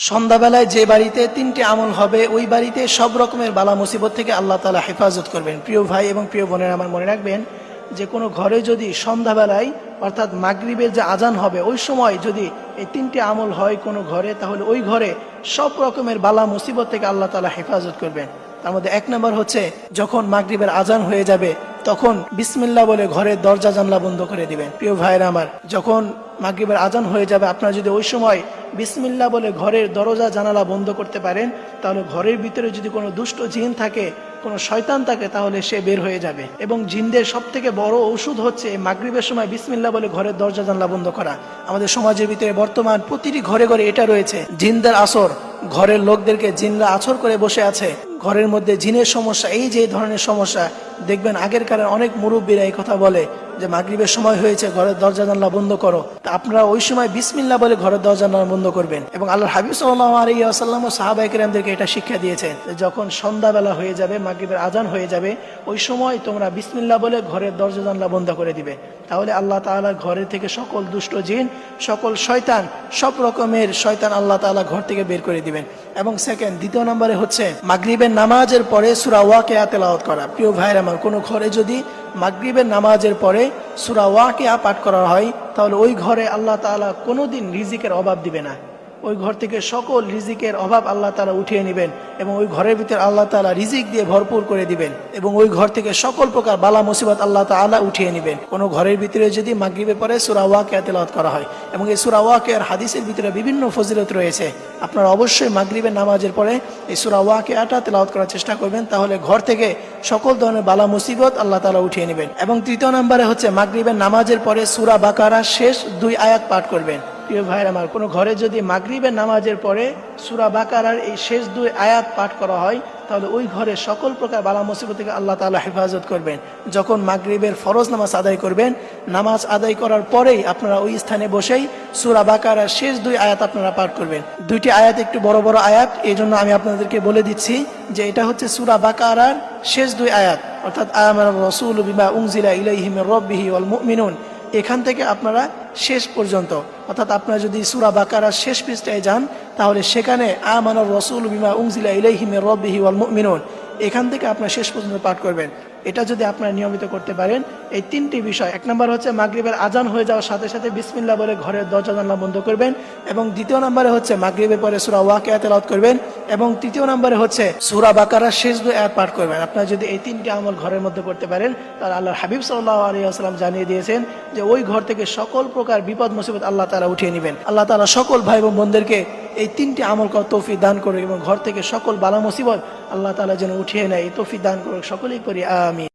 সন্ধ্যাবেলায় যে বাড়িতে তিনটি আমল হবে ওই বাড়িতে সব রকমের বালা মুসিবত থেকে আল্লাহ তাআলা হেফাজত করবেন। প্রিয় ভাই এবং প্রিয় বোনেরা, আমার মনে রাখবেন যে কোনো ঘরে যদি সন্ধ্যাবেলায় অর্থাৎ মাগরিবের যে আজান হবে ওই সময় যদি এই তিনটি আমল হয় কোনো ঘরে, তাহলে ওই ঘরে সব রকমের বালা মুসিবত থেকে আল্লাহ তাআলা হেফাজত করবেন। তার মধ্যে এক নম্বর হচ্ছে, যখন মাগরিবের আজান হয়ে যাবে তখন বিসমিল্লাহ বলে ঘরের দরজা জানলা বন্ধ করে দিবেন। প্রিয় ভাইরা আমার, যখন মাগরিবের আজান হয়ে যাবে আপনারা যদি ওই সময় বিসমিল্লাহ বলে ঘরের দরজা জানালা বন্ধ করতে পারেন, তাহলে ঘরের ভিতরে যদি কোনো দুষ্ট জিন থাকে, কোনো শয়তান থাকে, তাহলে সে বের হয়ে যাবে। এবং জিনদের সব থেকে বড় ঔষধ হচ্ছে মাগরিবের সময় বিসমিল্লাহ বলে ঘরের দরজা জানলা বন্ধ করা। আমাদের সমাজের ভিতরে বর্তমান প্রতিটি ঘরে ঘরে এটা রয়েছে। জিনদের আসর, ঘরের লোকদেরকে জিনরা আছর করে বসে আছে, ঘরের মধ্যে জিনের সমস্যা, এই যে ধরনের সমস্যা দেখবেন আগের কালের অনেক মুরব্বীরা এই কথা বলে যে মাগরিবের সময় হয়েছে, ঘরের দরজা জানলা বন্ধ করো। তা আপনারা ওই সময় বিসমিল্লাহ বলে ঘরের দরজা জানলা বন্ধ করবেন। এবং আল্লাহর হাবিব সাল্লাল্লাহু আলাইহি ওয়াসাল্লাম ও সাহাবায়ে কেরামদেরকে এটা শিক্ষা দিয়েছেন যে যখন সন্ধ্যাবেলা হয়ে যাবে, মাগরিবের আজান হয়ে যাবে, ওই সময় তোমরা বিসমিল্লাহ বলে ঘরের দরজা জানলা বন্ধ করে দিবে। তাহলে আল্লাহ তাআলা ঘরের থেকে সকল দুষ্ট জিন, সকল শয়তান, সব রকমের শয়তান আল্লাহ তাআলা ঘর থেকে বের করে দিবেন। এবং দ্বিতীয় নম্বরে হচ্ছে মাগরিবের নামাজের পরে সূরা ওয়াকিয়া তেলাওয়াত করা। প্রিয় ভাইরা আমার, কোনো ঘরে যদি মাগরিবের নামাজের পরে সূরা ওয়াকিয়া পাঠ করা হয়, তাহলে ওই ঘরে আল্লাহ তাআলা কোনোদিন রিজিকের অভাব দিবে না। ওই ঘর থেকে সকল রিজিকের অভাব আল্লাহ তাআলা উঠিয়ে নেবেন এবং ওই ঘরের ভিতরে আল্লাহ তাআলা রিজিক দিয়ে ভরপুর করে দিবেন এবং ওই ঘর থেকে সকল প্রকার বালা মুসিবত আল্লাহ তাআলা উঠিয়ে নেবেন। কোনো ঘরের ভিতরে যদি মাগরিবের পরে সূরা ওয়াকিয়া তেলাওয়াত করা হয়, এবং এই সূরা ওয়াকিয়ার হাদিসের ভিতরে বিভিন্ন ফজিলত রয়েছে, আপনারা অবশ্যই মাগরিবের নামাজের পরে এই সূরা ওয়াকিয়াটা তেলাওয়াত করার চেষ্টা করবেন। তাহলে ঘর থেকে সকল ধরনের বালা মুসিবত আল্লাহ তাআলা উঠিয়ে নেবেন। এবং তৃতীয় নম্বরে হচ্ছে মাগরিবের নামাজের পরে সূরা বাকারা শেষ 2 আয়াত পাঠ করবেন। প্রিয় ভাইরা আমার, কোনো ঘরে যদি মাগরিবের নামাজের পরে সূরা বাকারার এই শেষ 2 আয়াত পাঠ করা হয়, তাহলে ওই ঘরে সকল প্রকার বালা মুসিবত থেকে আল্লাহ তাআলা হেফাজত করবেন। যখন মাগরিবের ফরজ নামাজ আদায় করবেন, নামাজ আদায় করার পরেই আপনারা ওই স্থানে বসেই সূরা বাকারার শেষ 2 আয়াত আপনারা পাঠ করবেন। 2টি আয়াত একটু বড় বড় আয়াত, এই জন্য আমি আপনাদেরকে বলে দিচ্ছি যে এটা হচ্ছে সূরা বাকারার শেষ 2 আয়াত, অর্থাৎ আমানার রাসূলু বিমা উনজিলা ইলাইহি মির রাব্বিহি ওয়াল মুমিনুন। এখান থেকে আপনারা শেষ পর্যন্ত, অর্থাৎ আপনারা যদি সূরা বাকারার শেষ পৃষ্ঠায় যান, তাহলে সেখানে আমানার রাসূলু বিমা উনজিলা ইলাইহি মির রাব্বিহি ওয়াল মুমিনুন, এখান থেকে আপনারা শেষ পর্যন্ত পাঠ করবেন। এটা যদি আপনারা নিয়মিত করতে পারেন, এই 3টি বিষয়, এক নম্বর হচ্ছে মাগরিবের আজান হয়ে যাওয়ার সাথে সাথে বিসমিল্লাহ বলে ঘরের দরজা জানলা বন্ধ করবেন, এবং দ্বিতীয় নম্বরে হচ্ছে মাগরিবের পরে সূরা ওয়াকিয়া তেলাওয়াত করবেন, এবং তৃতীয় নম্বরে হচ্ছে সূরা বাকারার শেষ 2 আয়াত পাঠ করবেন। আপনারা যদি এই 3টি আমল ঘরের মধ্যে করতে পারেন, তাহলে আল্লাহর হাবিব সাল্লাল্লাহু আলাইহি ওয়াসাল্লাম জানিয়ে দিয়েছেন যে ওই ঘর থেকে সকল প্রকার বিপদ মুসিবত আল্লাহ তাআলা উঠিয়ে নেবেন। আল্লাহ তাআলা সকল ভাই এবং বোনদেরকে এই 3টি আমল করার তৌফিক দান করুক এবং ঘর থেকে সকল বালা মুসিবত আল্লাহ তাআলা যেন উঠিয়ে নেয়, এই তৌফিক দান করুক। সকলেই করি আমিন।